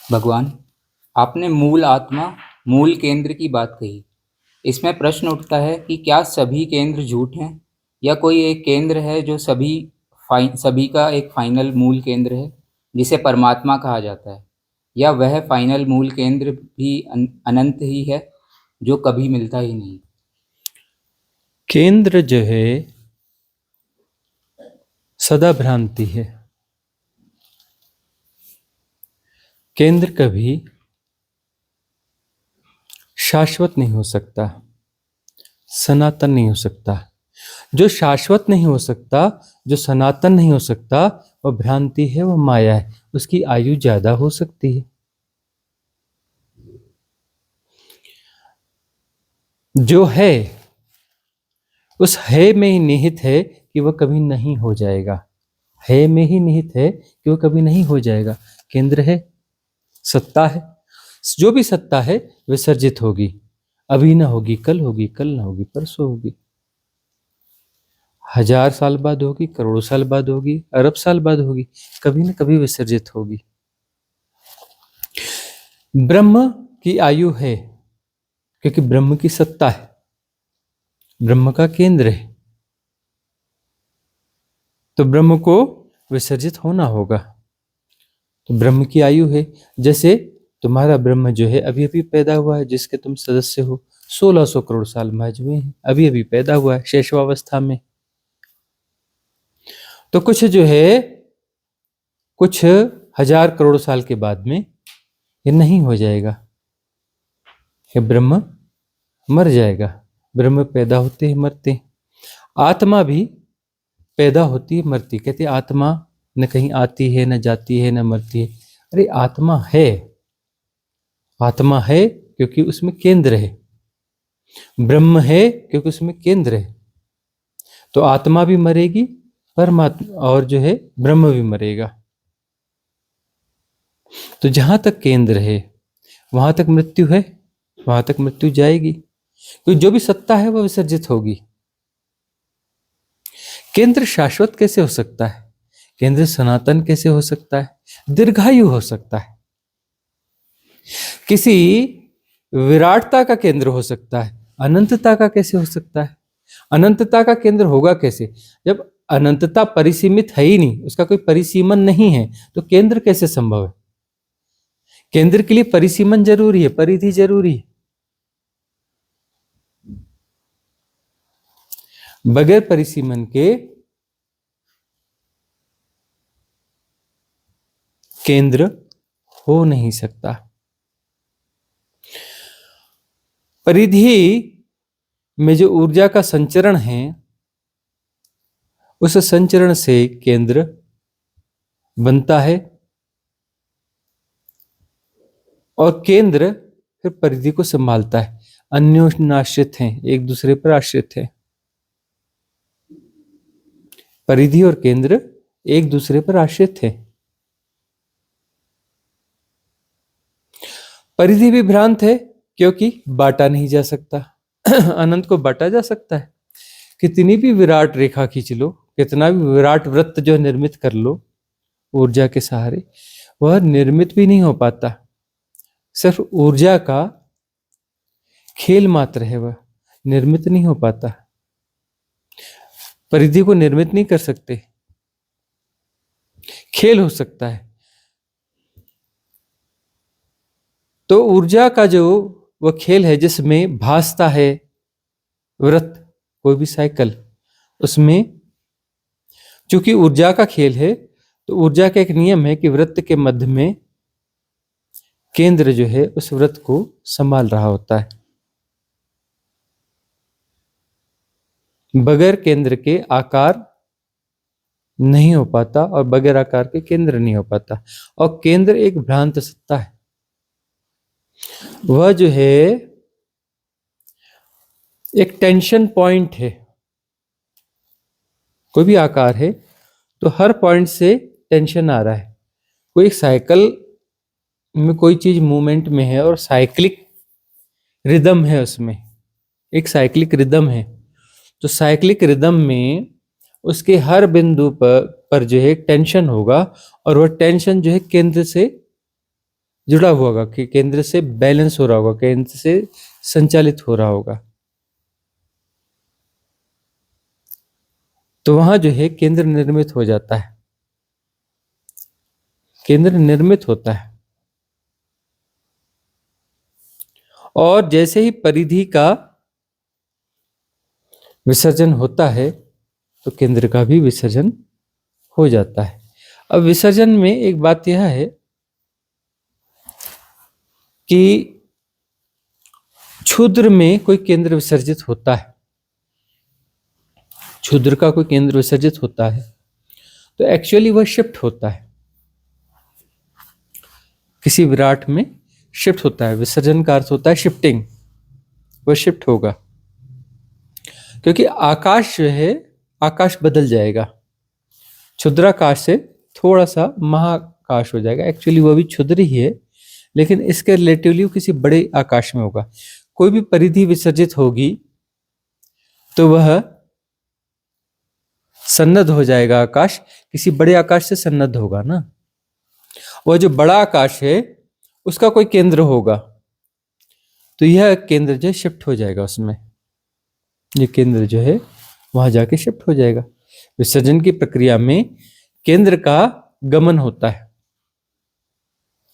भगवान, आपने मूल आत्मा, मूल केंद्र की बात कही। इसमें प्रश्न उठता है कि क्या सभी केंद्र झूठ हैं, या कोई एक केंद्र है जो सभी का एक फाइनल मूल केंद्र है, जिसे परमात्मा कहा जाता है, या वह फाइनल मूल केंद्र भी अनंत ही है, जो कभी मिलता ही नहीं। केंद्र जो है सदा भ्रांति है। केंद्र कभी शाश्वत नहीं हो सकता, सनातन नहीं हो सकता। जो शाश्वत नहीं हो सकता, जो सनातन नहीं हो सकता, वह भ्रांति है, वह माया है। उसकी आयु ज्यादा हो सकती है। जो है उस है में ही निहित है कि वह कभी नहीं हो जाएगा। है में ही निहित है कि वह कभी नहीं हो जाएगा। केंद्र है, सत्ता है। जो भी सत्ता है विसर्जित होगी। अभी ना होगी, कल होगी, कल ना होगी, परसों होगी, 1000 साल बाद होगी, करोड़ों साल बाद होगी, अरब साल बाद होगी, कभी ना कभी विसर्जित होगी। ब्रह्म की आयु है क्योंकि ब्रह्म की सत्ता है, ब्रह्म का केंद्र है, तो ब्रह्म को विसर्जित होना होगा। तो ब्रह्म की आयु है। जैसे तुम्हारा ब्रह्म जो है अभी अभी पैदा हुआ है, जिसके तुम सदस्य हो, 1600 करोड़ साल महज हुए हैं, अभी अभी पैदा हुआ है शेषवावस्था में। तो कुछ जो है कुछ 1000 करोड़ साल के बाद में ये नहीं हो जाएगा, ये ब्रह्म मर जाएगा। ब्रह्म पैदा होते ही मरते। आत्मा भी पैदा होती है, मरती। कहते आत्मा न कहीं आती है, न जाती है, न मरती है। अरे आत्मा है, आत्मा है क्योंकि उसमें केंद्र है। ब्रह्म है क्योंकि उसमें केंद्र है। तो आत्मा भी मरेगी, परमात्मा और जो है ब्रह्म भी मरेगा। तो जहां तक केंद्र है वहां तक मृत्यु है, वहां तक मृत्यु जाएगी, क्योंकि जो भी सत्ता है वह विसर्जित होगी। केंद्र शाश्वत कैसे हो सकता है? केंद्र सनातन कैसे हो सकता है? दीर्घायु हो सकता है। किसी विराटता का केंद्र हो सकता है, अनंतता का कैसे हो सकता है? अनंतता का केंद्र होगा कैसे? जब अनंतता परिसीमित है ही नहीं, उसका कोई परिसीमन नहीं है, तो केंद्र कैसे संभव है? केंद्र के लिए परिसीमन जरूरी है, परिधि जरूरी है। बगैर परिसीमन के केंद्र हो नहीं सकता। परिधि में जो ऊर्जा का संचरण है, उस संचरण से केंद्र बनता है, और केंद्र फिर परिधि को संभालता है। अन्योन्याश्रित हैं, एक दूसरे पर आश्रित हैं। परिधि और केंद्र एक दूसरे पर आश्रित हैं। परिधि भी भ्रांत है क्योंकि बांटा नहीं जा सकता। अनंत को बांटा जा सकता है? कितनी भी विराट रेखा खींच लो, कितना भी विराट वृत्त जो निर्मित कर लो ऊर्जा के सहारे, वह निर्मित भी नहीं हो पाता। सिर्फ ऊर्जा का खेल मात्र है, वह निर्मित नहीं हो पाता। परिधि को निर्मित नहीं कर सकते, खेल हो सकता है। तो ऊर्जा का जो वह खेल है, जिसमें भासता है वृत्त, कोई भी साइकिल, उसमें चूंकि ऊर्जा का खेल है, तो ऊर्जा का एक नियम है कि वृत्त के मध्य में केंद्र जो है उस वृत्त को संभाल रहा होता है। बगैर केंद्र के आकार नहीं हो पाता, और बगैर आकार के केंद्र नहीं हो पाता। और केंद्र एक भ्रांत सत्ता है। वह जो है एक टेंशन पॉइंट है। कोई भी आकार है तो हर पॉइंट से टेंशन आ रहा है। कोई साइकिल में कोई चीज मूवमेंट में है और साइक्लिक रिदम है, उसमें एक साइक्लिक रिदम है, तो साइक्लिक रिदम में उसके हर बिंदु पर जो है टेंशन होगा, और वह टेंशन जो है केंद्र से जुड़ा हुआ होगा, कि केंद्र से बैलेंस हो रहा होगा, केंद्र से संचालित हो रहा होगा, तो वहां जो है केंद्र निर्मित हो जाता है, केंद्र निर्मित होता है। और जैसे ही परिधि का विसर्जन होता है तो केंद्र का भी विसर्जन हो जाता है। अब विसर्जन में एक बात यह है कि क्षुद्र में कोई केंद्र विसर्जित होता है, क्षुद्र का कोई केंद्र विसर्जित होता है तो एक्चुअली वह शिफ्ट होता है, किसी विराट में शिफ्ट होता है। विसर्जन का अर्थ होता है शिफ्टिंग, वह शिफ्ट होगा, क्योंकि आकाश जो है, आकाश बदल जाएगा, क्षुद्राकाश से थोड़ा सा महाकाश हो जाएगा। एक्चुअली वह भी क्षुद्र ही है, लेकिन इसके रिलेटिवली किसी बड़े आकाश में होगा। कोई भी परिधि विसर्जित होगी तो वह सन्नद्ध हो जाएगा, आकाश किसी बड़े आकाश से सन्नद्ध होगा ना। वह जो बड़ा आकाश है उसका कोई केंद्र होगा, तो यह केंद्र जो शिफ्ट हो जाएगा उसमें, ये केंद्र जो है वहां जाके शिफ्ट हो जाएगा। विसर्जन की प्रक्रिया में केंद्र का गमन होता है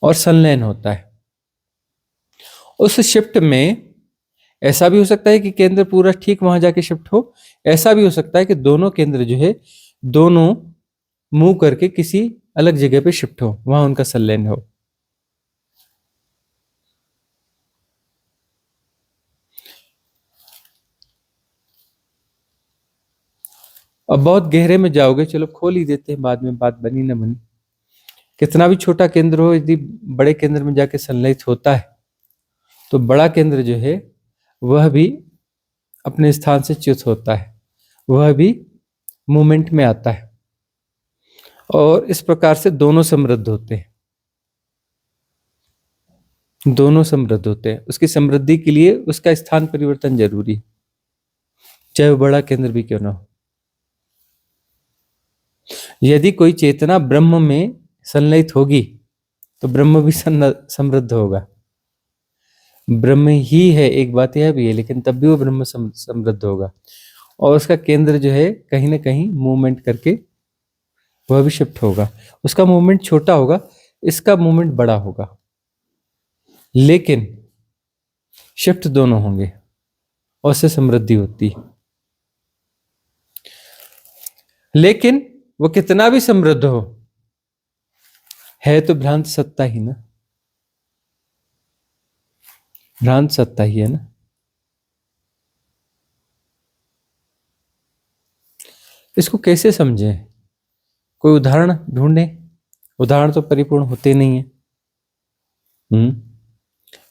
और संलयन होता है। उस शिफ्ट में ऐसा भी हो सकता है कि केंद्र पूरा ठीक वहां जाके शिफ्ट हो, ऐसा भी हो सकता है कि दोनों केंद्र जो है दोनों मूव करके किसी अलग जगह पे शिफ्ट हो, वहां उनका संलयन हो। अब बहुत गहरे में जाओगे, चलो खोल ही देते हैं, बाद में बात बनी ना बनी। कितना भी छोटा केंद्र हो, यदि बड़े केंद्र में जाके संलयित होता है तो बड़ा केंद्र जो है वह भी अपने स्थान से च्युत होता है, वह भी मूवमेंट में आता है, और इस प्रकार से दोनों समृद्ध होते हैं, दोनों समृद्ध होते हैं। उसकी समृद्धि के लिए उसका स्थान परिवर्तन जरूरी है, चाहे वो बड़ा केंद्र भी क्यों ना हो। यदि कोई चेतना ब्रह्म में संलयित होगी तो ब्रह्म भी समृद्ध होगा। ब्रह्म ही है, एक बात यह भी है, लेकिन तब भी वो ब्रह्म समृद्ध होगा, और उसका केंद्र जो है कहीं ना कहीं मूवमेंट करके वह भी शिफ्ट होगा। उसका मूवमेंट छोटा होगा, इसका मूवमेंट बड़ा होगा, लेकिन शिफ्ट दोनों होंगे और उससे समृद्धि होती है। लेकिन वो कितना भी समृद्ध हो, है तो भ्रांत सत्ता ही ना, भ्रांत सत्ता ही है ना। इसको कैसे समझें, कोई उदाहरण ढूंढें? उदाहरण तो परिपूर्ण होते नहीं है।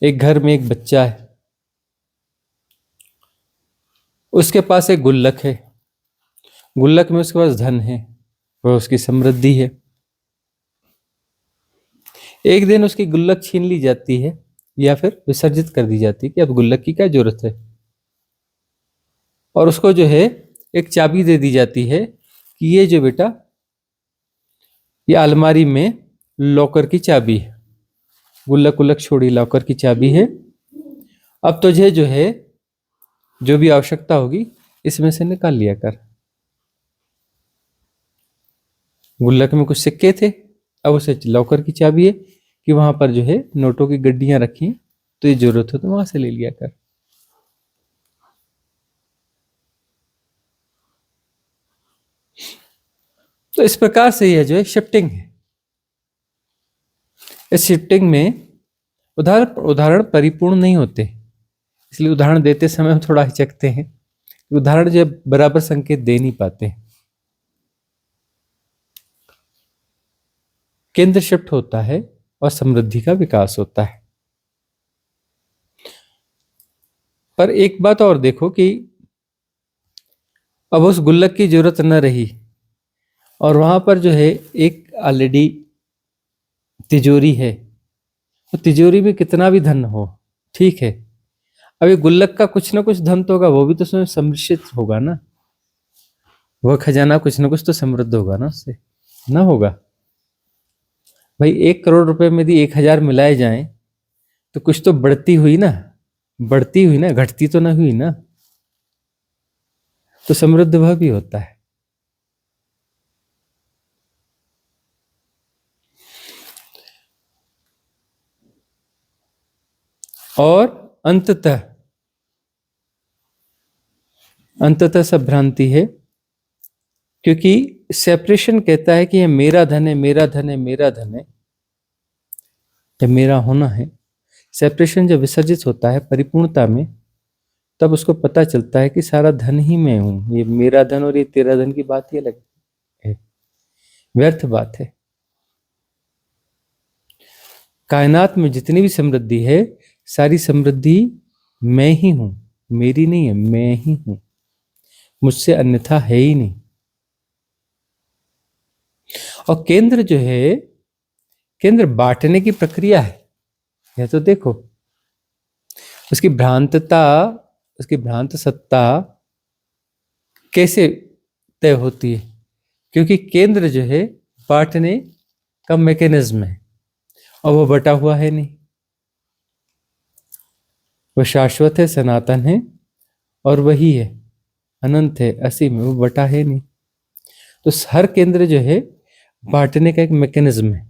एक घर में एक बच्चा है, उसके पास एक गुल्लक है, गुल्लक में उसके पास धन है, वह उसकी समृद्धि है। एक दिन उसकी गुल्लक छीन ली जाती है या फिर विसर्जित कर दी जाती है कि अब गुल्लक की क्या जरूरत है, और उसको जो है एक चाबी दे दी जाती है कि ये जो बेटा, ये अलमारी में लॉकर की चाबी है, गुल्लक गुल्लक छोड़ी लॉकर की चाबी है, अब तुझे जो है जो भी आवश्यकता होगी इसमें से निकाल लिया कर। गुल्लक में कुछ सिक्के थे, अब उसे लॉकर की चाबी है कि वहां पर जो है नोटों की गड्डियां रखी, तो ये जरूरत हो तो वहां से ले लिया कर। तो इस प्रकार से यह जो है शिफ्टिंग है। इस शिफ्टिंग में उदाहरण परिपूर्ण नहीं होते, इसलिए उदाहरण देते समय हम थोड़ा हिचकते हैं, उदाहरण जो बराबर संकेत दे नहीं पाते। केंद्र शिफ्ट होता है और समृद्धि का विकास होता है। पर एक बात और देखो कि अब उस गुल्लक की जरूरत न रही, और वहां पर जो है एक ऑलरेडी तिजोरी है, तो तिजोरी में कितना भी धन हो, ठीक है, अब ये गुल्लक का कुछ ना कुछ धन तो होगा, वो भी तो उसमें सम्मिश्रित होगा ना, वह खजाना कुछ ना कुछ तो समृद्ध होगा ना उससे, ना होगा। भाई 1 करोड़ रुपए में यदि 1,000 मिलाए जाएं तो कुछ तो बढ़ती हुई ना, घटती तो ना हुई ना। तो समृद्ध वह भी होता है। और अंततः सब भ्रांति है, क्योंकि सेपरेशन कहता है कि ये मेरा धन है, मेरा धन है, मेरा धन है, ये मेरा होना है। सेपरेशन जब विसर्जित होता है परिपूर्णता में, तब उसको पता चलता है कि सारा धन ही मैं हूं। ये मेरा धन और ये तेरा धन की बात ही अलग है, व्यर्थ बात है। कायनात में जितनी भी समृद्धि है, सारी समृद्धि मैं ही हूं, मेरी नहीं है, मैं ही हूं, मुझसे अन्यथा है ही नहीं। और केंद्र जो है, केंद्र बांटने की प्रक्रिया है, यह तो देखो। उसकी भ्रांत सत्ता कैसे तय होती है, क्योंकि केंद्र जो है बांटने का मैकेनिज्म है, और वो बटा हुआ है नहीं। वो शाश्वत है, सनातन है, और वही है, अनंत है, असीम है, वो बटा है नहीं। तो हर केंद्र जो है बांटने का एक मैकेनिज्म है।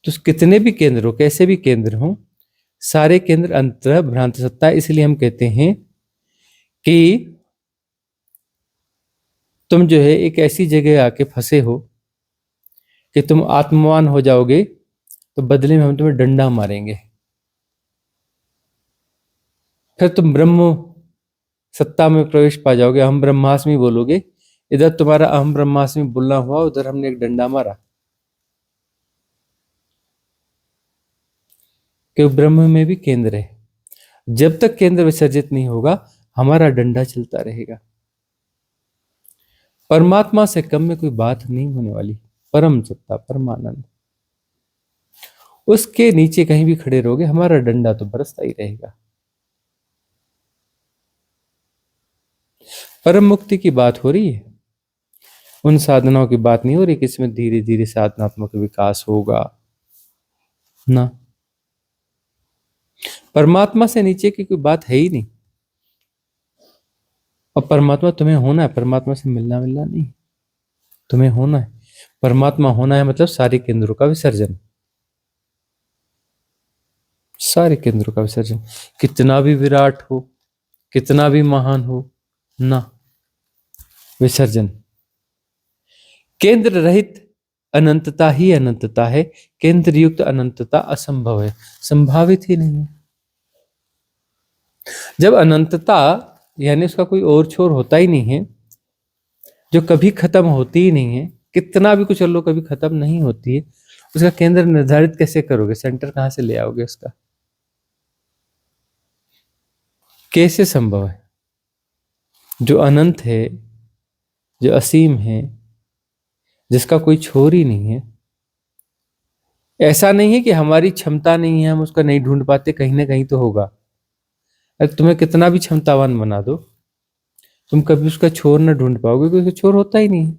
तो कितने भी केंद्र हो, कैसे भी केंद्र हो, सारे केंद्र अंततः भ्रांत सत्ता है। इसलिए हम कहते हैं कि तुम जो है एक ऐसी जगह आके फंसे हो कि तुम आत्मवान हो जाओगे, तो बदले में हम तुम्हें डंडा मारेंगे। फिर तुम ब्रह्म सत्ता में प्रवेश पा जाओगे, हम ब्रह्मास्मि बोलोगे। इधर तुम्हारा अहम ब्रह्मास्मि बोलना हुआ, उधर हमने एक डंडा मारा, कि ब्रह्म में भी केंद्र है। जब तक केंद्र विसर्जित नहीं होगा, हमारा डंडा चलता रहेगा। परमात्मा से कम में कोई बात नहीं होने वाली। परम सत्ता, परमानंद, उसके नीचे कहीं भी खड़े रहोगे, हमारा डंडा तो बरसता ही रहेगा। परम मुक्ति की बात हो रही है, उन साधनाओं की बात नहीं हो रही कि इसमें धीरे धीरे साधनात्मक विकास होगा ना। परमात्मा से नीचे की कोई बात है ही नहीं। और परमात्मा तुम्हें होना है, परमात्मा से मिलना नहीं, तुम्हें होना है। परमात्मा होना है मतलब सारे केंद्रों का विसर्जन, सारे केंद्रों का विसर्जन। कितना भी विराट हो, कितना भी महान हो ना, विसर्जन। केंद्र रहित अनंतता ही अनंतता है, केंद्र युक्त अनंतता असंभव है, संभावित ही नहीं है। जब अनंतता यानी उसका कोई और छोर होता ही नहीं है, जो कभी खत्म होती ही नहीं है, कितना भी कुछ लो कभी खत्म नहीं होती है, उसका केंद्र निर्धारित कैसे करोगे? सेंटर कहां से ले आओगे उसका? कैसे संभव है? जो अनंत है, जो असीम है, जिसका कोई छोर ही नहीं है। ऐसा नहीं है कि हमारी क्षमता नहीं है, हम उसका नहीं ढूंढ पाते, कहीं ना कहीं तो होगा। अगर तुम्हें कितना भी क्षमतावान बना दो, तुम कभी उसका छोर ना ढूंढ पाओगे, क्योंकि छोर होता ही नहीं है,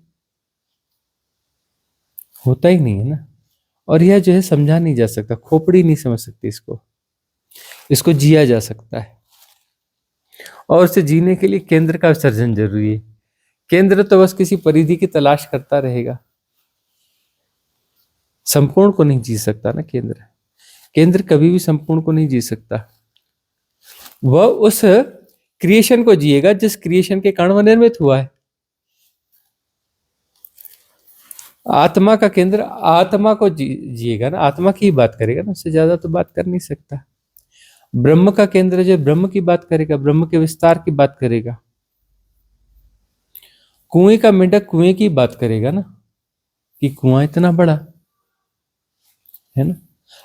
होता ही नहीं है ना। और यह जो है समझा नहीं जा सकता, खोपड़ी नहीं समझ सकती इसको। इसको जिया जा सकता है, और उसे जीने के लिए केंद्र का विसर्जन जरूरी है। केंद्र तो बस किसी परिधि की तलाश करता रहेगा, संपूर्ण को नहीं जी सकता ना केंद्र। केंद्र कभी भी संपूर्ण को नहीं जी सकता। वह उस क्रिएशन को जिएगा जिस क्रिएशन के कारण वह निर्मित हुआ है। आत्मा का केंद्र आत्मा को जिएगा ना, आत्मा की ही बात करेगा ना, उससे ज्यादा तो बात कर नहीं सकता। ब्रह्म का केंद्र जो ब्रह्म की बात करेगा, ब्रह्म के विस्तार की बात करेगा। कुएं का मेंढक कुएं की बात करेगा ना, कि कुआं इतना बड़ा है ना।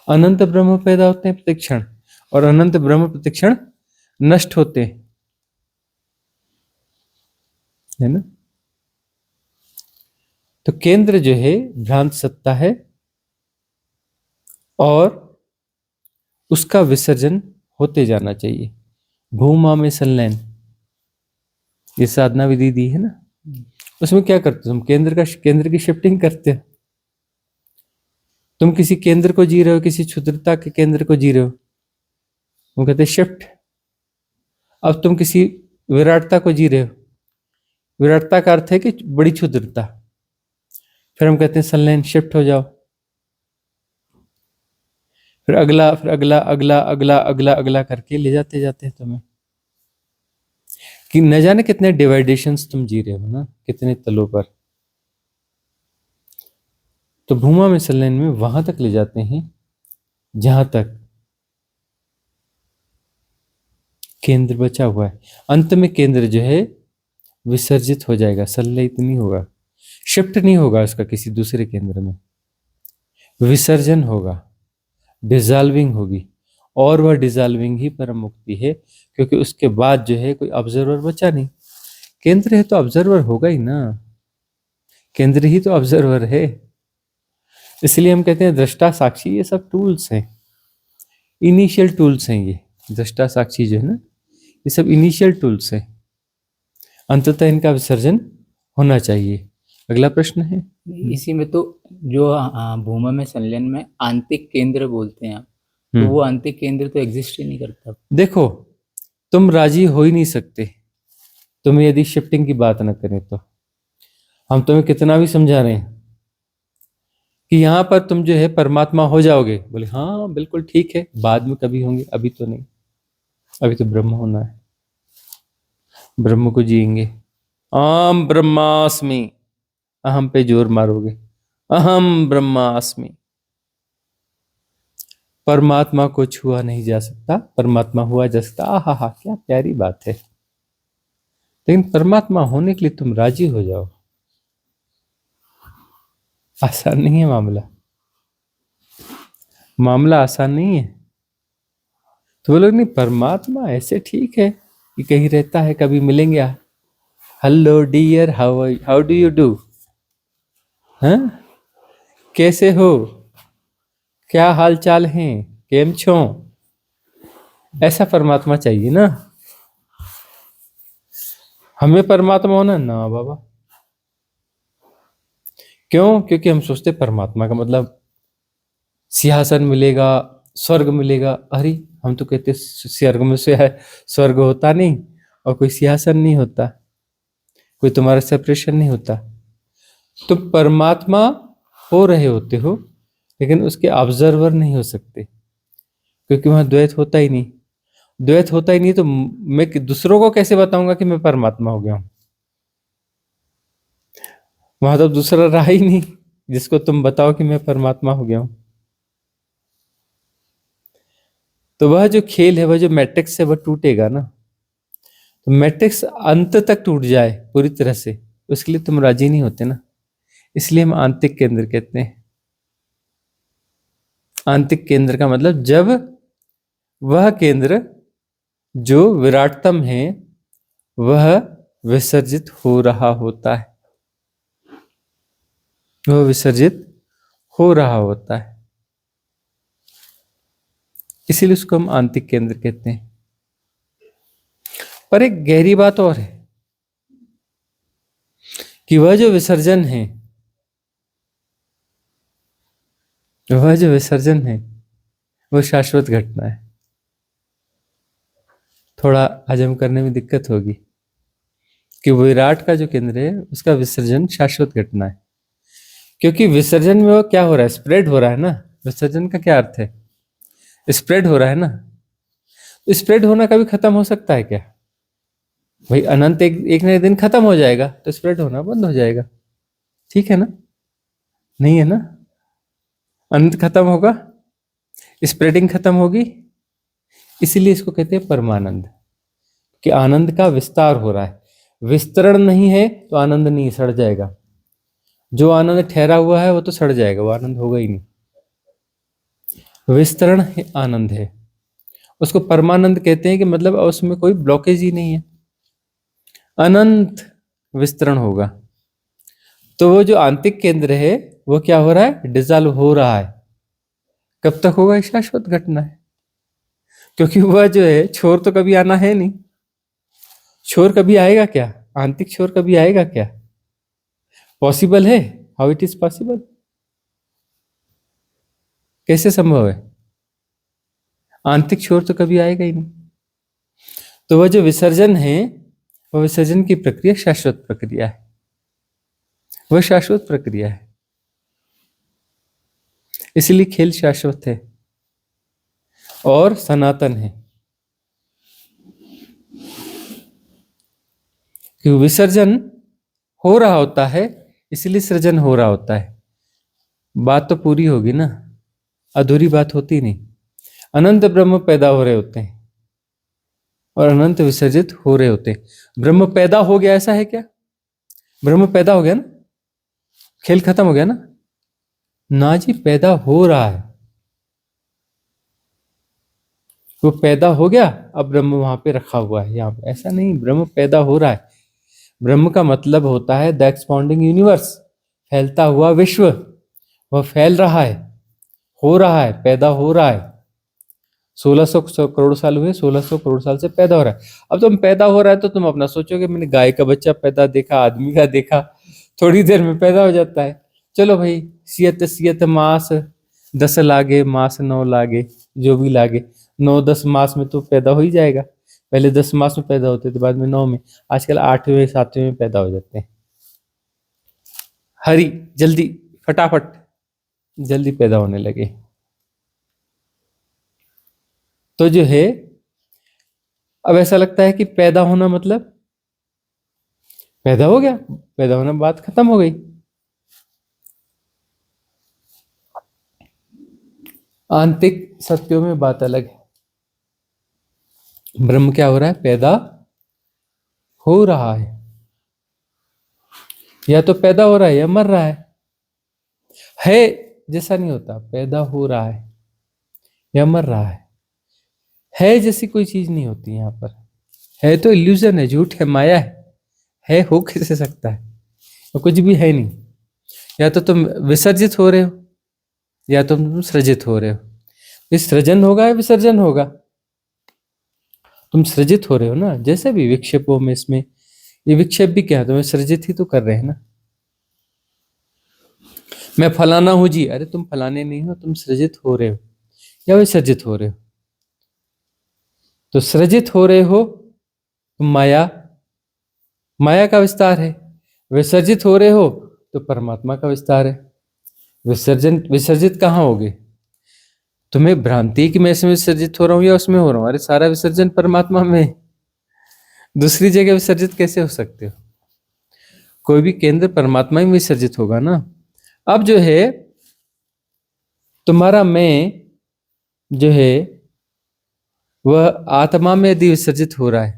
अनंत ब्रह्म पैदा होते हैं प्रतिक्षण, और अनंत ब्रह्म प्रतिक्षण नष्ट होते हैं, है ना। तो केंद्र जो है भ्रांत सत्ता है, और उसका विसर्जन होते जाना चाहिए। भूमा में संलयन, ये साधना विधि दी है ना, उसमें क्या करते हो तुम? केंद्र की शिफ्टिंग करते हो। तुम किसी केंद्र को जी रहे हो, किसी क्षुद्रता के केंद्र को जी रहे हो, वो कहते हैं शिफ्ट। अब तुम किसी विराटता को जी रहे हो, विराटता का अर्थ है कि बड़ी क्षुद्रता, फिर हम कहते हैं संलयन, शिफ्ट हो जाओ। फिर अगला, फिर अगला, अगला, अगला, अगला, अगला करके ले जाते जाते हैं तुम्हें, कि न जाने कितने डिवाइडेशंस तुम जी रहे हो ना, कितने तलों पर। तो भूमा में संलयन में वहां तक ले जाते हैं जहां तक केंद्र बचा हुआ है। अंत में केंद्र जो है विसर्जित हो जाएगा, संलयित नहीं होगा, शिफ्ट नहीं होगा उसका किसी दूसरे केंद्र में, विसर्जन होगा, डिजॉल्विंग होगी। और वह डिजॉल्विंग ही परम मुक्ति है, क्योंकि उसके बाद जो है कोई ऑब्जर्वर बचा नहीं। केंद्र है तो ऑब्जर्वर होगा ही ना, केंद्र ही तो ऑब्जर्वर है। इसलिए हम कहते हैं दृष्टा साक्षी, ये सब टूल्स हैं, इनिशियल टूल्स हैं। ये दृष्टा साक्षी जो है ना, ये सब इनिशियल टूल्स हैं, अंततः इनका विसर्जन होना चाहिए। अगला प्रश्न है। इसी में तो जो भूमा में संलयन में आंतरिक केंद्र बोलते हैं आप, तो वो आंतरिक केंद्र तो एग्जिस्ट ही नहीं करता। देखो, तुम राजी हो ही नहीं सकते, तुम्हें यदि शिफ्टिंग की बात ना करें तो। हम तुम्हें कितना भी समझा रहे हैं कि यहां पर तुम जो है परमात्मा हो जाओगे, बोले हाँ बिल्कुल ठीक है, बाद में कभी होंगे, अभी तो नहीं, अभी तो ब्रह्म होना है, ब्रह्म को जिएंगे। आम ब्रह्मास्मि, अहम पे जोर मारोगे, अहम ब्रह्मास्मि। परमात्मा को छुआ नहीं जा सकता, परमात्मा हुआ जा सकता। आहा हा, क्या प्यारी बात है। लेकिन परमात्मा होने के लिए तुम राजी हो जाओ, आसान नहीं है मामला, मामला आसान नहीं है। तो वो लोग नहीं, परमात्मा ऐसे ठीक है कि कहीं रहता है, कभी मिलेंगे, hello dear, how do you do, हाँ कैसे हो, क्या हाल चाल है, केम छो, ऐसा परमात्मा चाहिए ना। हमें परमात्मा होना ना बाबा। क्यों? क्योंकि हम सोचते परमात्मा का मतलब सिंहासन मिलेगा, स्वर्ग मिलेगा। अरे हम तो कहते स्वर्ग में से है, स्वर्ग होता नहीं, और कोई सिंहासन नहीं होता, कोई तुम्हारा सेपरेशन नहीं होता। तो परमात्मा हो रहे होते हो, लेकिन उसके ऑब्जर्वर नहीं हो सकते, क्योंकि वहां द्वैत होता ही नहीं। द्वैत होता ही नहीं तो मैं दूसरों को कैसे बताऊंगा कि मैं परमात्मा हो गया हूं? वहां तो दूसरा रहा ही नहीं जिसको तुम बताओ कि मैं परमात्मा हो गया हूं। तो वह जो खेल है, वह जो मैट्रिक्स है, वह टूटेगा ना। तो मैट्रिक्स अंत तक टूट जाए पूरी तरह से, उसके लिए तुम राजी नहीं होते ना। इसलिए हम आंतरिक केंद्र कहते हैं। आंतरिक केंद्र का मतलब जब वह केंद्र जो विराटतम है वह विसर्जित हो रहा होता है, वह विसर्जित हो रहा होता है, इसीलिए उसको हम आंतरिक केंद्र कहते हैं। पर एक गहरी बात और है कि वह जो विसर्जन है, वह जो विसर्जन है वह शाश्वत घटना है। थोड़ा हजम करने में दिक्कत होगी कि विराट का जो केंद्र है उसका विसर्जन शाश्वत घटना है, क्योंकि विसर्जन में वो क्या हो रहा है, स्प्रेड हो रहा है ना। विसर्जन का क्या अर्थ है, स्प्रेड हो रहा है ना। तो स्प्रेड होना कभी खत्म हो सकता है क्या? भाई अनंत एक न एक दिन खत्म हो जाएगा, तो स्प्रेड होना बंद हो जाएगा, ठीक है ना? नहीं है ना, अनंत खत्म होगा, स्प्रेडिंग खत्म होगी। इसीलिए इसको कहते हैं परमानंद, कि आनंद का विस्तार हो रहा है। विस्तरण नहीं है तो आनंद नहीं, सड़ जाएगा। जो आनंद ठहरा हुआ है वो तो सड़ जाएगा, वो आनंद होगा ही नहीं। विस्तरण है आनंद है, उसको परमानंद कहते हैं कि मतलब उसमें कोई ब्लॉकेज ही नहीं है, अनंत विस्तरण होगा। तो वो जो आंतरिक केंद्र है वो क्या हो रहा है, डिजॉल्व हो रहा है। कब तक होगा? शाश्वत घटना है, क्योंकि वह जो है छोर तो कभी आना है नहीं। छोर कभी आएगा क्या? आंतरिक छोर कभी आएगा क्या? पॉसिबल है? How it is possible? कैसे संभव है? आंतरिक छोर तो कभी आएगा ही नहीं। तो वह जो विसर्जन है, वह विसर्जन की प्रक्रिया शाश्वत प्रक्रिया है, वह शाश्वत प्रक्रिया है, इसलिए खेल शाश्वत है और सनातन है। क्योंकि विसर्जन हो रहा होता है, इसलिए सृजन हो रहा होता है। बात तो पूरी होगी ना, अधूरी बात होती नहीं। अनंत ब्रह्म पैदा हो रहे होते हैं और अनंत विसर्जित हो रहे होते हैं। ब्रह्म पैदा हो गया ऐसा है क्या? ब्रह्म पैदा हो गया ना, खेल खत्म हो गया ना? ना जी, पैदा हो रहा है। वो पैदा हो गया, अब ब्रह्म वहां पे रखा हुआ है, यहाँ पे ऐसा नहीं, ब्रह्म पैदा हो रहा है। ब्रह्म का मतलब होता है द एक्सपांडिंग यूनिवर्स, फैलता हुआ विश्व। वह फैल रहा है, हो रहा है, पैदा हो रहा है। 1600 करोड़ साल हुए, 1600 करोड़ साल से पैदा हो रहा है। अब तुम पैदा हो रहा है तो तुम अपना सोचोगे मैंने गाय का बच्चा पैदा देखा, आदमी का देखा, थोड़ी देर में पैदा हो जाता है। चलो भाई, सियत सियत मास 10 लागे, मास 9 लागे, जो भी लागे, 9-10 मास में तो पैदा हो ही जाएगा। पहले 10 मास में पैदा होते थे, बाद में 9 में, आजकल 8वें 7वें में पैदा हो जाते हैं। हरी जल्दी, फटाफट जल्दी पैदा होने लगे। तो जो है, अब ऐसा लगता है कि पैदा होना मतलब पैदा हो गया, पैदा होना बात खत्म हो गई। आंतरिक सत्यों में बात अलग है। ब्रह्म क्या हो रहा है? पैदा हो रहा है, या तो पैदा हो रहा है या मर रहा है जैसा नहीं होता। पैदा हो रहा है या मर रहा है जैसी कोई चीज नहीं होती यहाँ पर। है तो इल्यूजन है, झूठ है, माया है हो कैसे सकता है? तो कुछ भी है नहीं। या तो तुम विसर्जित हो रहे हो या तो तुम सृजित हो रहे हो। इस सृजन होगा या विसर्जन होगा? तुम सृजित हो रहे हो ना, जैसे भी विक्षेपों में, इसमें ये विक्षेप भी क्या है, तुम्हें सृजित ही तो कर रहे हैं ना। मैं फलाना हूं जी, अरे तुम फलाने नहीं हो, तुम सृजित हो रहे हो या विसर्जित हो रहे हो। तो सृजित हो रहे हो तो माया, माया का विस्तार है। विसर्जित हो रहे हो तो परमात्मा का विस्तार है। विसर्जित कहाँ होगे? तुम्हें भ्रांति कि मैं इसमें विसर्जित हो रहा हूं या उसमें हो रहा हूं। अरे सारा विसर्जन परमात्मा में, दूसरी जगह विसर्जित कैसे हो सकते हो? कोई भी केंद्र परमात्मा में विसर्जित होगा ना। अब जो है तुम्हारा मैं जो है वह आत्मा में यदि विसर्जित हो रहा है,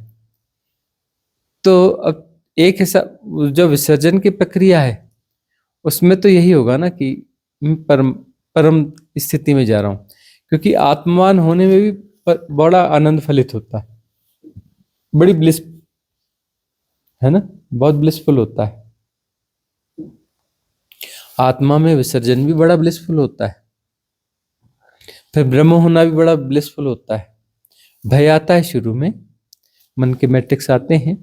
तो अब एक हिसाब जो विसर्जन की प्रक्रिया है उसमें तो यही होगा ना कि मैं परम स्थिति में जा रहा हूं, क्योंकि आत्मान होने में भी बड़ा आनंद फलित होता है, बड़ी ब्लिस है ना, बहुत ब्लिसफुल होता है। आत्मा में विसर्जन भी बड़ा ब्लिसफुल होता है, फिर ब्रह्म होना भी बड़ा ब्लिसफुल होता है। भय आता है शुरू में, मन के मैट्रिक्स आते हैं,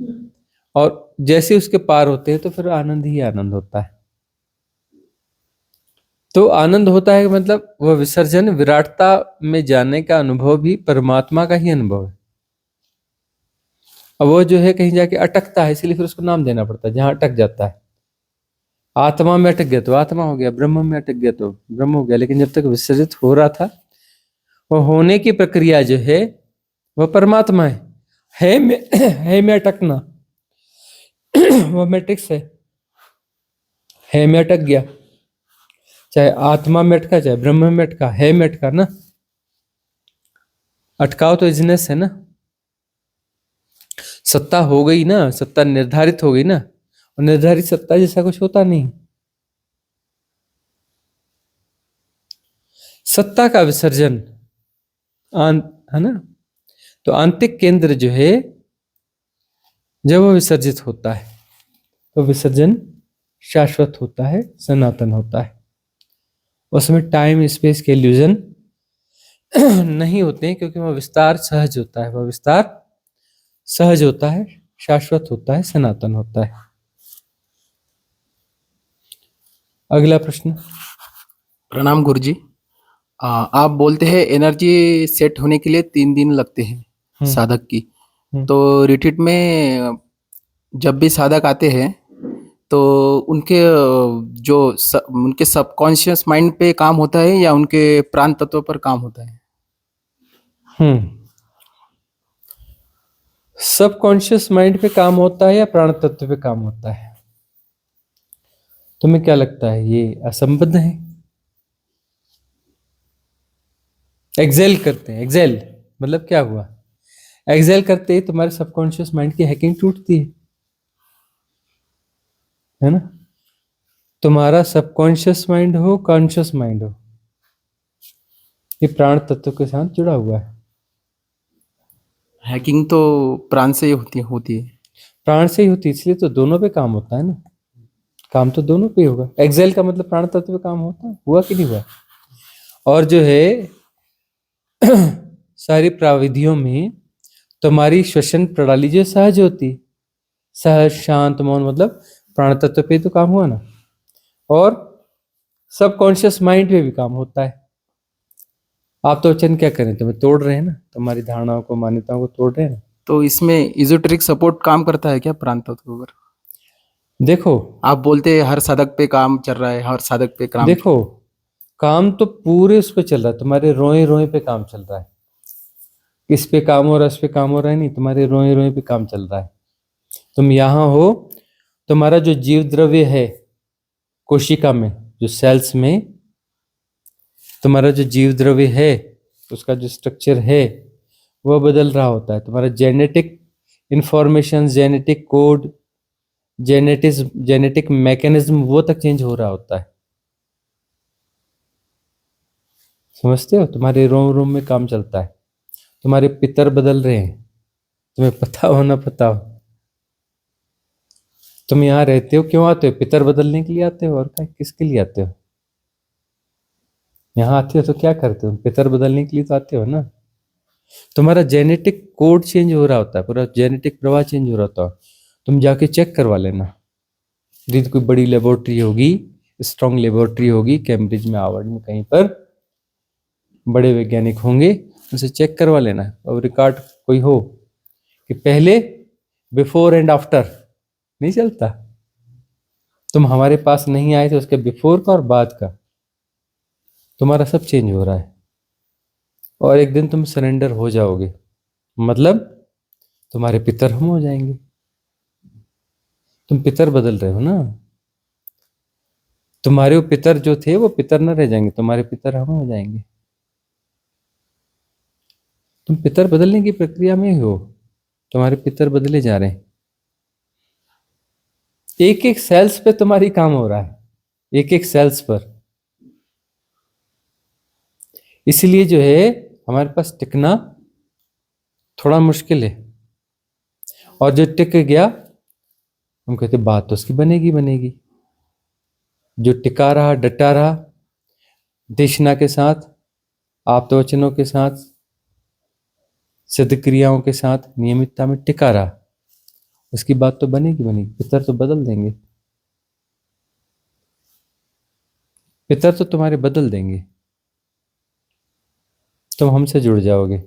और जैसे उसके पार होते हैं तो फिर आनंद ही आनंद होता है। तो आनंद होता है मतलब वह विसर्जन, विराटता में जाने का अनुभव भी परमात्मा का ही अनुभव है। अब वो जो है कहीं जाके अटकता है, इसलिए फिर उसको नाम देना पड़ता है जहां अटक जाता है। आत्मा में अटक गया तो आत्मा हो गया, ब्रह्म में अटक गया तो ब्रह्म हो गया। लेकिन जब तक विसर्जित हो रहा था, वह होने की प्रक्रिया जो है वह परमात्मा है में अटकना वह मैट्रिक्स है में अटक गया, चाहे आत्मा में अटका चाहे ब्रह्म में अटका, है में अटका ना। अटकाव तो इजनेस है ना, सत्ता हो गई ना, सत्ता निर्धारित हो गई ना, और निर्धारित सत्ता जैसा कुछ होता नहीं। सत्ता का विसर्जन है ना। तो आंतरिक केंद्र जो है जब वो विसर्जित होता है तो विसर्जन शाश्वत होता है, सनातन होता है। उसमें टाइम स्पेस के इल्यूजन नहीं होते हैं, क्योंकि वह विस्तार सहज होता है, वह विस्तार सहज होता है, शाश्वत होता है, सनातन होता है। अगला प्रश्न। प्रणाम गुरुजी। आप बोलते हैं एनर्जी सेट होने के लिए 3 दिन लगते हैं हम्म, साधक की। हम्म, तो रिट्रीट में जब भी साधक आते हैं तो उनके उनके सबकॉन्शियस माइंड पे काम होता है या उनके प्राण तत्व पर काम होता है? हम्म। सबकॉन्शियस माइंड पे काम होता है या प्राण तत्व पे काम होता है? तुम्हें क्या लगता है, ये असंबद्ध है? एक्सेल करते हैं, एक्सेल मतलब क्या हुआ? एक्सेल करते ही तुम्हारे सबकॉन्शियस माइंड की हैकिंग टूटती है ना? तुम्हारा सबकॉन्शियस माइंड हो, कॉन्शियस माइंड हो, ये प्राण तत्व के साथ जुड़ा हुआ है। हैकिंग तो प्राण से ही होती है। प्राण से ही होती है, इसलिए तो दोनों पे काम होता है ना। काम तो दोनों पे ही होगा। एक्सेल का मतलब प्राण तत्व पे काम होता है, हुआ कि नहीं हुआ? और जो है सारी प्राविधियों में तुम्हारी श्वसन प्रणाली जो सहज होती, सहज शांत मौन, मतलब प्राण तत्व पे तो काम हुआ ना। और सबकॉन्शियस माइंड पे भी काम होता है। आप तो वचन क्या करें, तुम्हें तोड़ रहे हैं ना, तुम्हारी धारणाओं को, मान्यताओं को तोड़ रहे हैं ना। तो इसमें इज़ोटेरिक सपोर्ट काम करता है क्या प्राण तत्व पर? देखो, आप बोलते हैं हर साधक पे काम चल रहा है, हर साधक पे काम देखो, काम तो पूरे उस पे चल रहा है, तुम्हारे रोए रोए पे काम चल रहा है। किस पे काम हो रहा है, उस पे काम हो रहा है नहीं, तुम्हारे रोए रोए पे काम चल रहा है। तुम यहाँ हो, तुम्हारा जो जीव द्रव्य है कोशिका में, जो सेल्स में तुम्हारा जो जीव द्रव्य है, उसका जो स्ट्रक्चर है वह बदल रहा होता है। तुम्हारा genetic information, genetic code, genetic mechanism वो तक चेंज हो रहा होता है। समझते हो? तुम्हारे रोम रोम में काम चलता है। तुम्हारे पितर बदल रहे हैं, तुम्हें पता हो ना पता हो। तुम यहाँ रहते हो, क्यों आते हो? पितर बदलने के लिए आते हो, और क्या, किसके लिए आते हो? यहाँ आते हो तो क्या करते हो? पितर बदलने के लिए तो आते हो ना। तुम्हारा जेनेटिक कोड चेंज हो रहा होता है, पूरा जेनेटिक प्रवाह चेंज हो रहा होता है। तुम जाके चेक करवा लेना। यदि कोई बड़ी लेबोरेटरी होगी, स्ट्रांग लेबोरेटरी होगी, कैम्ब्रिज में, हार्वर्ड में, कहीं पर बड़े वैज्ञानिक होंगे, उनसे चेक करवा लेना। और रिकॉर्ड कोई हो कि पहले, बिफोर एंड आफ्टर नहीं चलता। तुम हमारे पास नहीं आए थे, उसके बिफोर का और बाद का तुम्हारा सब चेंज हो रहा है। और एक दिन तुम सरेंडर हो जाओगे, मतलब तुम्हारे पितर हम हो जाएंगे। तुम पितर बदल रहे हो ना। तुम्हारे वो पितर जो थे वो पितर न रह जाएंगे, तुम्हारे पितर हम हो जाएंगे। तुम पितर बदलने की प्रक्रिया में ही हो, तुम्हारे पितर बदले जा रहे हैं। एक एक सेल्स पे तुम्हारी काम हो रहा है, एक एक सेल्स पर। इसलिए जो है हमारे पास टिकना थोड़ा मुश्किल है। और जो टिक गया, हम कहते बात तो उसकी बनेगी बनेगी। जो टिका रहा, डटा रहा, देशना के साथ, आप्तवचनों के साथ, सिद्ध क्रियाओं के साथ, नियमितता में टिका रहा, उसकी बात तो बनेगी बनेगी। पितर तो बदल देंगे, पितर तो तुम्हारे बदल देंगे। तुम हमसे जुड़ जाओगे,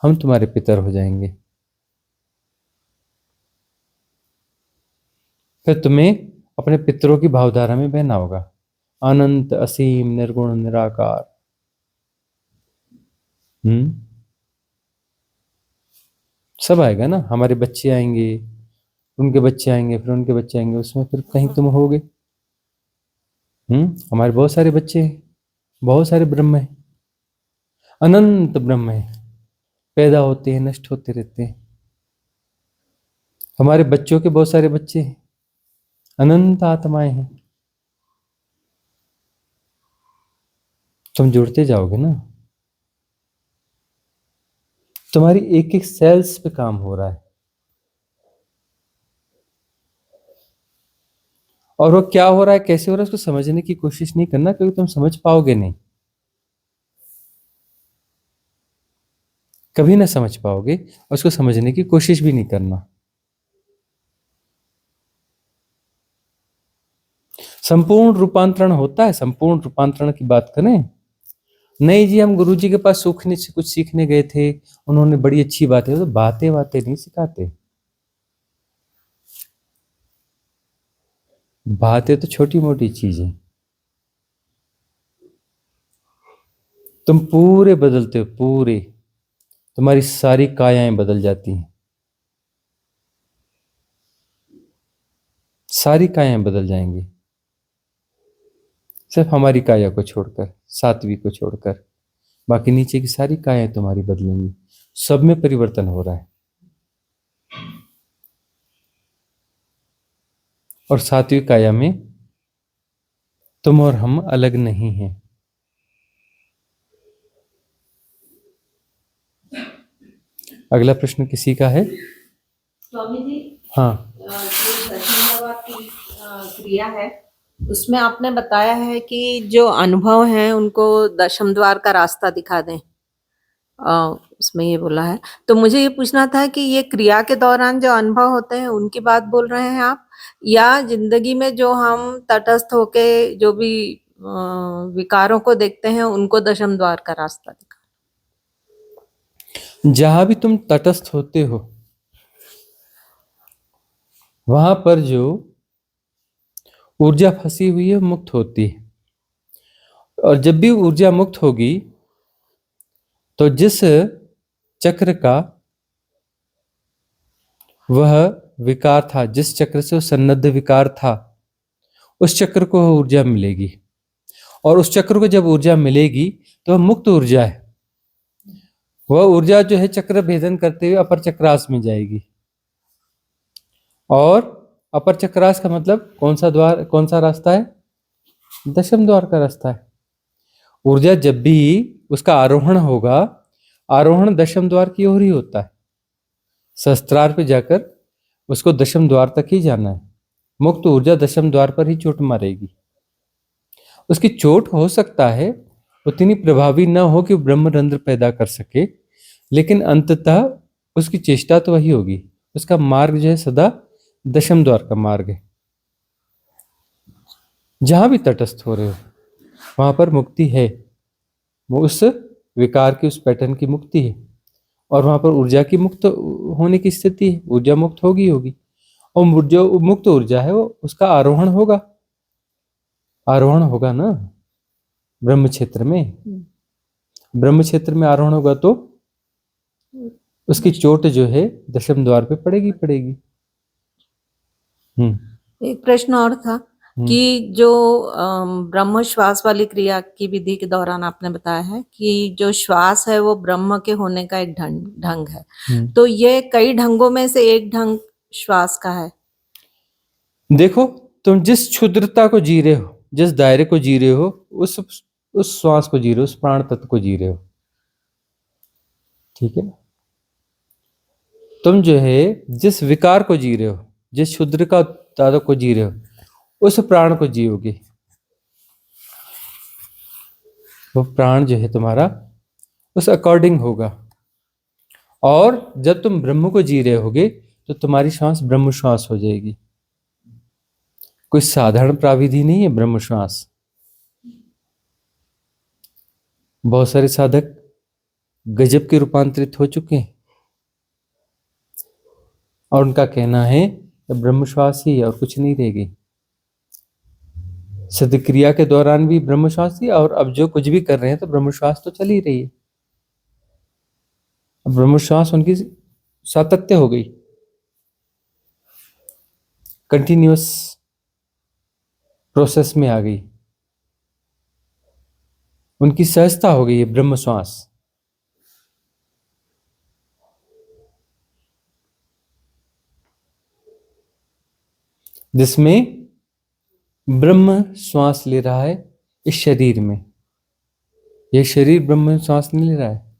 हम तुम्हारे पितर हो जाएंगे। फिर तुम्हें अपने पितरों की भावधारा में बहना होगा। अनंत, असीम, निर्गुण, निराकार। हम्म, सब आएगा ना। हमारे बच्चे आएंगे, उनके बच्चे आएंगे, फिर उनके बच्चे आएंगे, उसमें फिर कहीं तुम होगे। हमारे बहुत सारे बच्चे हैं, बहुत सारे ब्रह्म हैं, अनंत ब्रह्म है, पैदा होते हैं, नष्ट होते रहते हैं। हमारे बच्चों के बहुत सारे बच्चे हैं, अनंत आत्माएं हैं। तुम जुड़ते जाओगे ना। तुम्हारी एक एक सेल्स पे काम हो रहा है। और वो क्या हो रहा है, कैसे हो रहा है, उसको समझने की कोशिश नहीं करना, क्योंकि तुम समझ पाओगे नहीं, कभी ना समझ पाओगे। और उसको समझने की कोशिश भी नहीं करना। संपूर्ण रूपांतरण होता है, संपूर्ण रूपांतरण की बात करें नहीं जी, हम गुरुजी के पास सूखने से कुछ सीखने गए थे, उन्होंने बड़ी अच्छी बातें, तो बातें बातें नहीं सिखाते, बातें तो छोटी मोटी चीजें। तुम पूरे बदलते हो, पूरे, तुम्हारी सारी कायाएं बदल जाती हैं, सारी कायाएं बदल जाएंगी, सिर्फ हमारी काया को छोड़कर, सात्विक को छोड़कर, बाकी नीचे की सारी कायाएं तुम्हारी बदलेंगी। सब में परिवर्तन हो रहा है, और सात्विक काया में तुम और हम अलग नहीं हैं। अगला प्रश्न किसी का है? स्वामी जी, हाँ, जो दशमलवा की क्रिया है उसमें आपने बताया है कि जो अनुभव हैं उनको दशम द्वार का रास्ता दिखा दें। उसमें ये बोला है, तो मुझे ये पूछना था कि ये क्रिया के दौरान जो अनुभव होते हैं उनकी बात बोल रहे हैं आप, या जिंदगी में जो हम तटस्थ होके जो भी विकारों को देखते हैं उनको दशम द्वार का रास्ता दिखा? जहां भी तुम तटस्थ होते हो वहां पर जो ऊर्जा फंसी हुई है मुक्त होती है, और जब भी ऊर्जा मुक्त होगी तो जिस चक्र का वह विकार था, जिस चक्र से वो सन्नद्ध विकार था, उस चक्र को ऊर्जा मिलेगी, और उस चक्र को जब ऊर्जा मिलेगी तो वह मुक्त ऊर्जा है। वह ऊर्जा जो है चक्र भेदन करते हुए अपर चक्रास में जाएगी, और अपर चक्रास का मतलब कौन सा द्वार, कौन सा रास्ता है? दशम द्वार का रास्ता है। ऊर्जा जब भी उसका आरोहण होगा, आरोहण दशम द्वार की ओर ही होता है, सहस्त्रार पे जाकर उसको दशम द्वार तक ही जाना है। मुक्त ऊर्जा दशम द्वार पर ही चोट मारेगी। उसकी चोट हो सकता है उतनी प्रभावी न हो कि ब्रह्मरंध्र पैदा कर सके, लेकिन अंततः उसकी चेष्टा तो वही होगी। उसका मार्ग जो है सदा दशम द्वार का मार्ग है। जहां भी तटस्थ हो रहे हो वहां पर मुक्ति है, वो उस विकार की, उस पैटर्न की मुक्ति है, और वहां पर ऊर्जा की मुक्त होने की स्थिति है। ऊर्जा मुक्त होगी होगी, और जो मुक्त ऊर्जा है वो उसका आरोहण होगा, आरोहण होगा ना ब्रह्म क्षेत्र में। ब्रह्म क्षेत्र में आरोहण होगा तो उसकी चोट जो है दशम द्वार पे पड़ेगी पड़ेगी। एक प्रश्न और था कि जो ब्रह्म श्वास वाली क्रिया की विधि के दौरान आपने बताया है कि जो श्वास है वो ब्रह्म के होने का एक ढंग है, तो ये कई ढंगों में से एक ढंग श्वास का है। देखो, तुम जिस क्षुद्रता को जी रहे हो, जिस दायरे को जी रहे हो, उस श्वास को जी रहे हो, उस प्राण तत्व को जी रहे हो, ठीक है ना? तुम जो है जिस विकार को जी रहे हो, जिस क्षुद्र का तादा को जी रहे हो, उस प्राण को जियोगे। वो प्राण जो है तुम्हारा उस अकॉर्डिंग होगा, और जब तुम ब्रह्म को जी रहे होगे तो तुम्हारी श्वास ब्रह्म श्वास हो जाएगी। कोई साधारण प्राविधि नहीं है ब्रह्म श्वास। बहुत सारे साधक गजब के रूपांतरित हो चुके हैं, और उनका कहना है कि ब्रह्म श्वास ही है और कुछ नहीं रहेगी। सदक्रिया के दौरान भी ब्रह्म श्वास ही, और अब जो कुछ भी कर रहे हैं तो ब्रह्म श्वास तो चल ही रही है। अब ब्रह्म श्वास उनकी सातत्य हो गई, कंटिन्यूअस प्रोसेस में आ गई, उनकी सहजता हो गई है ब्रह्म श्वास। जिसमें ब्रह्म श्वास ले रहा है इस शरीर में, यह शरीर ब्रह्म श्वास नहीं ले रहा है,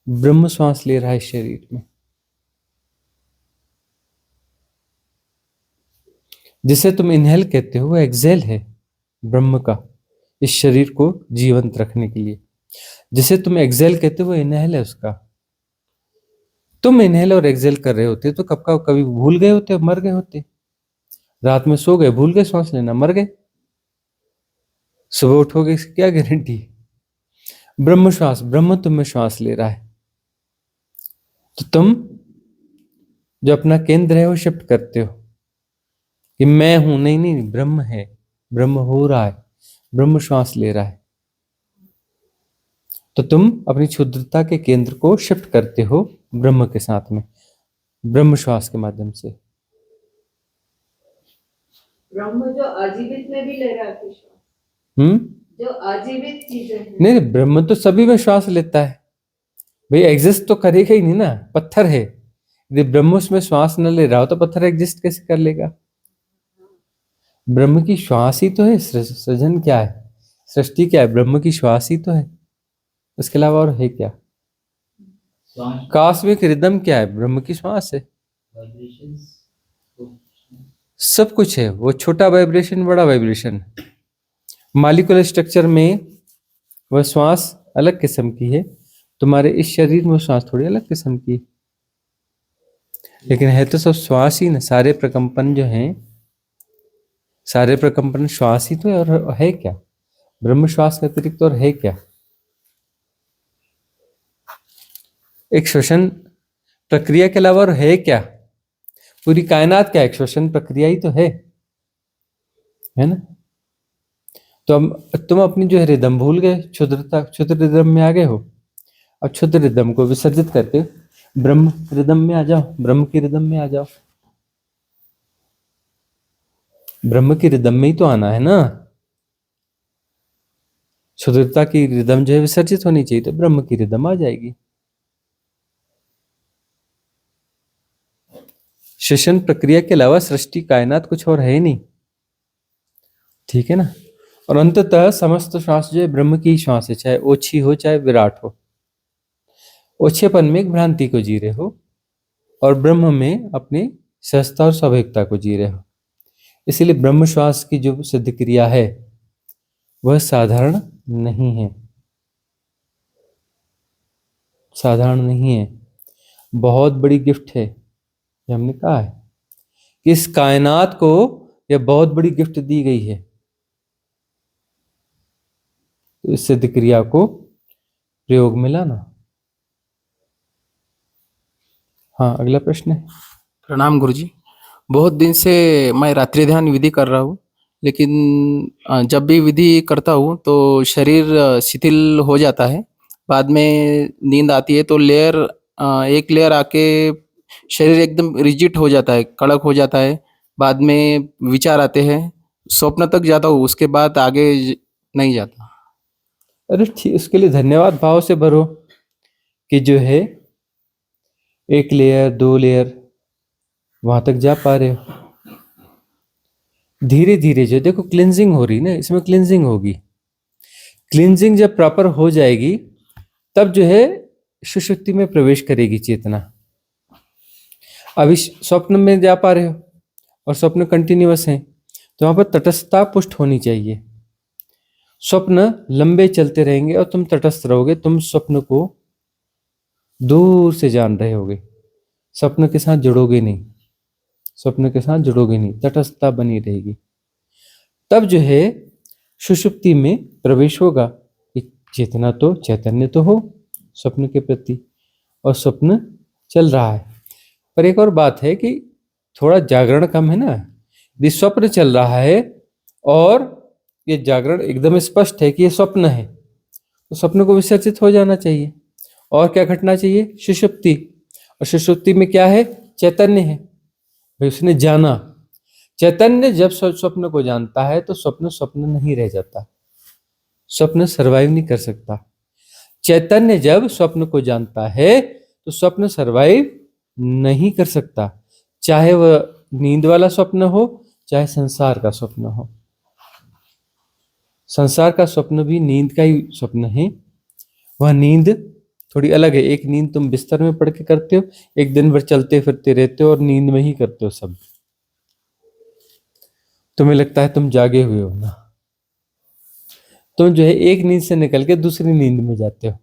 ब्रह्म श्वास ले रहा है इस शरीर में। जिसे तुम इनहेल कहते हो वो एक्सेल है ब्रह्म का, इस शरीर को जीवंत रखने के लिए। जिसे तुम एक्सेल कहते हो वो इनहेल है उसका। तुम इनहेल और एक्सेल कर रहे होते तो कब का कभी भूल गए होते, मर गए होते। रात में सो गए, भूल गए सांस लेना, मर गए। सुबह उठोगे इसकी क्या गारंटी? ब्रह्म श्वास, ब्रह्म तुम में श्वास ले रहा है, तो तुम जो अपना केंद्र है वो शिफ्ट करते हो कि मैं हूं, नहीं नहीं, ब्रह्म है, ब्रह्म हो रहा है, ब्रह्म श्वास ले रहा है, तो तुम अपनी क्षुद्रता के केंद्र को शिफ्ट करते हो ब्रह्म के साथ में, ब्रह्म श्वास के माध्यम से। ब्रह्म जो अजीवित में भी ले रहा है श्वास, जो अजीवित चीजें हैं। नहीं, ब्रह्म तो सभी में श्वास लेता है भाई, एग्जिस्ट तो करेगा ही नहीं ना, पत्थर है, यदि ब्रह्म उसमें श्वास न ले रहा हो तो पत्थर एग्जिस्ट कैसे कर लेगा? ब्रह्म की श्वास ही तो है, सृजन क्या है, सृष्टि क्या है, ब्रह्म की श्वास ही तो है, उसके अलावा और है क्या? कॉस्मिक रिदम क्या है? ब्रह्म की श्वास है, सब कुछ है, वो छोटा वाइब्रेशन बड़ा वाइब्रेशन। मॉलिक्यूलर स्ट्रक्चर में वह श्वास अलग किस्म की है, तुम्हारे इस शरीर में श्वास थोड़ी अलग किस्म की, लेकिन है तो सब श्वास ही ना, सारे प्रकंपन जो हैं, सारे प्रकंपन श्वास ही तो है, और है क्या? ब्रह्म श्वास के अतिरिक्त और है क्या? एक श्वसन प्रक्रिया के अलावा और है क्या? पूरी कायनात क्या है? श्वसन प्रक्रिया ही तो है ना? तो तुम अपनी जो है रिदम भूल गए, क्षुद्र रिदम में आ गए हो, अब क्षुद्र रिदम को विसर्जित करके ब्रह्म रिदम में आ जाओ, ब्रह्म की रिदम में आ जाओ। ब्रह्म की रिदम में ही तो आना है ना, क्षुद्रता की रिदम जो है विसर्जित होनी चाहिए, तो ब्रह्म की रिदम आ जाएगी। श्वसन प्रक्रिया के अलावा सृष्टि कायनात कुछ और है ही नहीं, ठीक है ना? और अंततः समस्त श्वास जो है ब्रह्म की श्वास है, चाहे ओछी हो चाहे विराट हो। ओछेपन में एक भ्रांति को जी रहे हो और ब्रह्म में अपनी सहजता और स्वाभाविकता को जी रहे हो। इसीलिए ब्रह्म श्वास की जो सिद्ध क्रिया है वह साधारण नहीं है, साधारण नहीं है, बहुत बड़ी गिफ्ट है। ये हमने कहा है कि इस कायनात को यह बहुत बड़ी गिफ्ट दी गई है, तो इस सिद्ध क्रिया को प्रयोग में लाना। हाँ, अगला प्रश्न है। प्रणाम गुरुजी। बहुत दिन से मैं रात्रि ध्यान विधि कर रहा हूँ, लेकिन जब भी विधि करता हूँ तो शरीर शिथिल हो जाता है, बाद में नींद आती है तो एक लेयर आके शरीर एकदम रिजिड हो जाता है, कड़क हो जाता है, बाद में विचार आते हैं, स्वप्न तक जाता हूँ, उसके बाद आगे नहीं जाता। अरे ठीक, उसके लिए धन्यवाद भाव से भरो कि जो है 1 लेयर 2 लेयर वहां तक जा पा रहे हो। धीरे धीरे जो देखो क्लिनजिंग हो रही ना, इसमें क्लिनजिंग होगी, क्लिनजिंग जब प्रॉपर हो जाएगी तब जो है सुषुप्ति में प्रवेश करेगी चेतना। अभी स्वप्न में जा पा रहे हो और स्वप्न कंटिन्यूअस है, तो वहां पर तटस्थता पुष्ट होनी चाहिए। स्वप्न लंबे चलते रहेंगे और तुम तटस्थ रहोगे, तुम स्वप्न को दूर से जान रहे होगे, स्वप्न के साथ जुड़ोगे नहीं, स्वप्न के साथ जुड़ोगे नहीं, तटस्थता बनी रहेगी। तब जो है सुषुप्ति में प्रवेश होगा कि चेतना तो चैतन्य तो हो स्वप्न के प्रति, और स्वप्न चल रहा है। पर एक और बात है कि थोड़ा जागरण कम है ना, यदि स्वप्न चल रहा है और ये जागरण एकदम स्पष्ट है कि ये स्वप्न है, तो स्वप्न को विसर्जित हो जाना चाहिए। और क्या घटना चाहिए? सुषुप्ति, और सुषुप्ति में क्या है? चैतन्य है भाई, उसने जाना। चैतन्य जब स्वप्न को जानता है तो स्वप्न स्वप्न नहीं रह जाता, स्वप्न सरवाइव नहीं कर सकता। चैतन्य जब स्वप्न को जानता है तो स्वप्न सरवाइव नहीं कर सकता, चाहे वह नींद वाला स्वप्न हो चाहे संसार का स्वप्न हो। संसार का स्वप्न भी नींद का ही स्वप्न है, वह नींद थोड़ी अलग है। एक नींद तुम बिस्तर में पड़ के करते हो, एक दिन भर चलते फिरते रहते हो और नींद में ही करते हो सब, तुम्हें लगता है तुम जागे हुए हो ना। तुम जो है एक नींद से निकल के दूसरी नींद में जाते हो।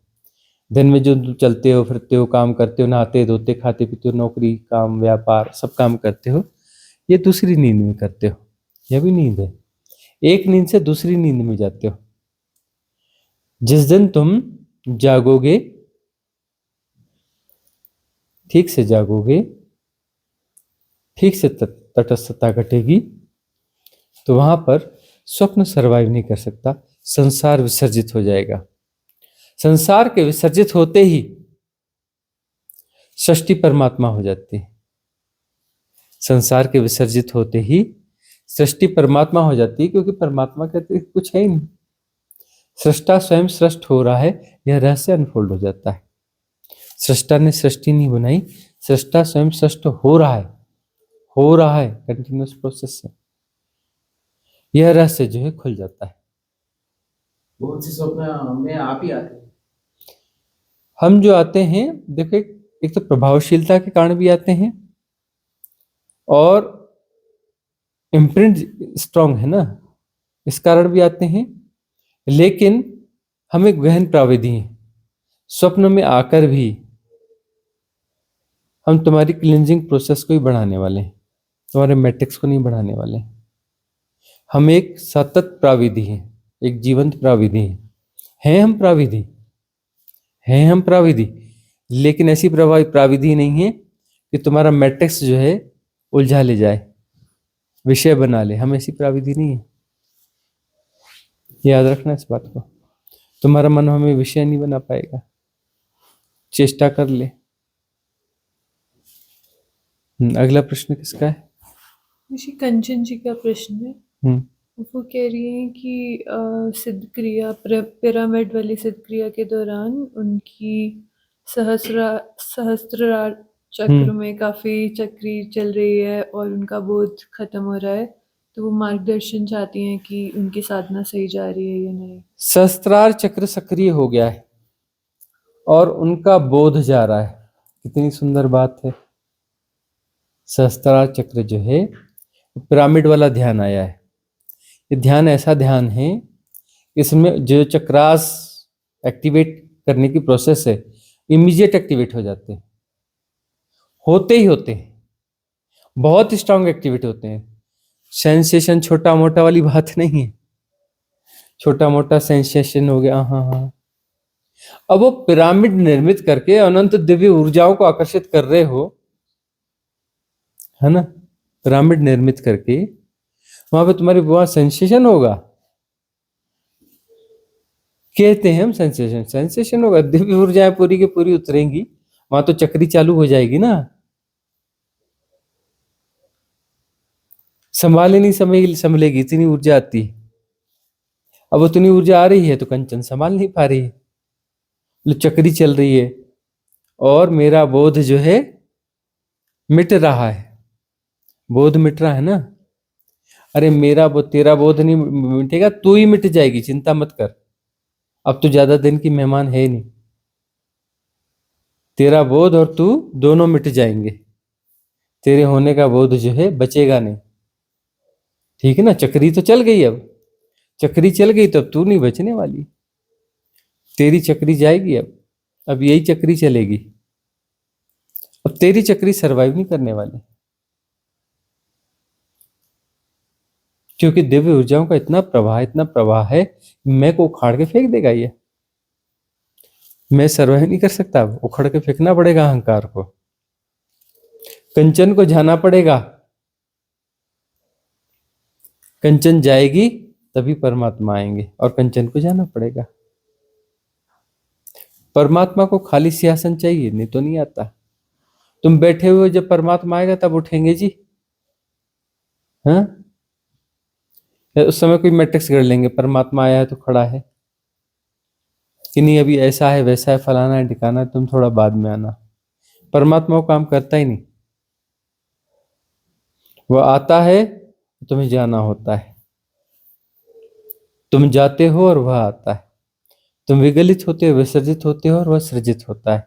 दिन में जो तुम चलते हो फिरते हो, काम करते हो, नहाते धोते खाते पीते हो, नौकरी काम व्यापार सब काम करते हो, ये दूसरी नींद में करते हो, यह भी नींद है। एक नींद से दूसरी नींद में जाते हो। जिस दिन तुम जागोगे, ठीक से जागोगे, ठीक से तटस्थता घटेगी, तो वहां पर स्वप्न सरवाइव नहीं कर सकता, संसार विसर्जित हो जाएगा। संसार के विसर्जित होते ही सृष्टि परमात्मा हो जाती है। संसार के विसर्जित होते ही सृष्टि परमात्मा हो जाती है, क्योंकि परमात्मा कहते कुछ है ही नहीं। सृष्टा स्वयं सृष्ट हो रहा है, यह रहस्य अनफोल्ड हो जाता है। सृष्टा ने सृष्टि नहीं बनाई, सृष्टा स्वयं सृष्ट हो रहा है कंटिन्यूअस प्रोसेस से। यह रहस्य जो है खुल जाता है। बहुत सी स्वप्न में आप ही आते हैं। हम जो आते हैं, देखो, एक तो प्रभावशीलता के कारण भी आते हैं, और इम्प्रिंट स्ट्रांग है ना, इस कारण भी आते हैं। लेकिन हम एक गहन प्राविधि हैं। स्वप्न में आकर भी हम तुम्हारी क्लिनजिंग प्रोसेस को ही बढ़ाने वाले हैं, तुम्हारे मैट्रिक्स को नहीं बढ़ाने वाले। हम एक सतत प्राविधि हैं, एक जीवंत प्राविधि हैं। हम प्राविधि, लेकिन ऐसी प्राविधि नहीं है कि तुम्हारा मैट्रिक्स जो है उलझा ले जाए, विषय बना ले। हम ऐसी प्राविधि नहीं है, याद रखना इस बात को। तुम्हारा मन हमें विषय नहीं बना पाएगा, चेष्टा कर ले। अगला प्रश्न किसका है? ऋषि कंचन जी का प्रश्न है। वो कह रही हैं कि सिद्ध क्रिया, पिरामिड वाली सिद्ध क्रिया के दौरान उनकी सहस्त्रार चक्र में काफी चक्री चल रही है और उनका बोध खत्म हो रहा है, तो वो मार्गदर्शन चाहती हैं कि उनकी साधना सही जा रही है या नहीं। सहस्त्रार चक्र सक्रिय हो गया है और उनका बोध जा रहा है। कितनी सुंदर बात है। सहस्त्रार चक्र जो है, पिरामिड वाला ध्यान आया है। ये ध्यान ऐसा ध्यान है, इसमें जो चक्रास एक्टिवेट करने की प्रोसेस है, इमीडिएट एक्टिवेट हो जाते हैं, होते हैं, बहुत स्ट्रांग एक्टिवेट होते हैं। सेंसेशन छोटा मोटा वाली बात नहीं है, छोटा मोटा सेंसेशन हो गया, हाँ। अब वो पिरामिड निर्मित करके अनंत दिव्य ऊर्जाओं को आकर्षित कर रहे हो, है ना। पिरामिड निर्मित करके वहां पे तुम्हारे वहां सेंसेशन होगा, कहते हैं हम सेंसेशन होगा। दिव्य ऊर्जाएं पूरी की पूरी उतरेंगी, वहां तो चक्री चालू हो जाएगी ना। संभाले नहीं संभलेगी, इतनी ऊर्जा आती है। अब उतनी ऊर्जा आ रही है तो कंचन संभाल नहीं पा रही है, चक्री चल रही है और मेरा बोध जो है मिट रहा है। बोध मिट रहा है ना। अरे तेरा बोध नहीं मिटेगा, तू ही मिट जाएगी, चिंता मत कर। अब तो ज्यादा दिन की मेहमान है नहीं, तेरा बोध और तू दोनों मिट जाएंगे। तेरे होने का बोध जो है बचेगा नहीं, ठीक है ना। चक्री तो चल गई, अब चक्री चल गई तो अब तू नहीं बचने वाली, तेरी चक्री जाएगी। अब यही चक्री चलेगी, अब तेरी चक्री सरवाइव नहीं करने वाली, क्योंकि दिव्य ऊर्जाओं का इतना प्रवाह है, मैं को उखाड़ के फेंक देगा। ये मैं सर्वाइव नहीं कर सकता, उखड़ के फेंकना पड़ेगा अहंकार को, कंचन को जाना पड़ेगा। कंचन जाएगी तभी परमात्मा आएंगे, और कंचन को जाना पड़ेगा। परमात्मा को खाली सिंहासन चाहिए, नहीं तो नहीं आता। तुम बैठे हुए जब परमात्मा आएगा तब उठेंगे जी, हाँ। उस समय कोई मैट्रिक्स गढ़ लेंगे, परमात्मा आया है तो खड़ा है कि नहीं, अभी ऐसा है वैसा है, फलाना है ठिकाना है, तुम थोड़ा बाद में आना। परमात्मा वो काम करता ही नहीं, वह आता है तुम्हें जाना होता है। तुम जाते हो और वह आता है, तुम विगलित होते हो, विसर्जित होते हो और वह सृजित होता है।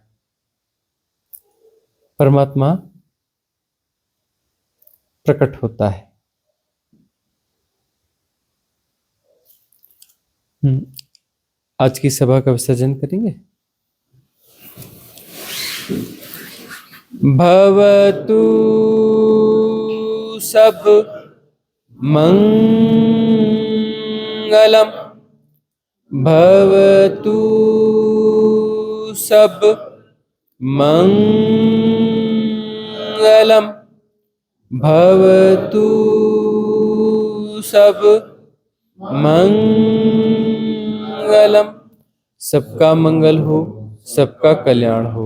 परमात्मा प्रकट होता है। आज की सभा का विसर्जन करेंगे। भवतु सब मंगलम, भवतु सब मंगलम भवतु सब मंगलम। सबका मंगल हो, सबका कल्याण हो,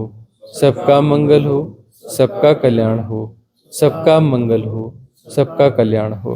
सबका मंगल हो, सबका कल्याण हो, सबका मंगल हो, सबका कल्याण हो।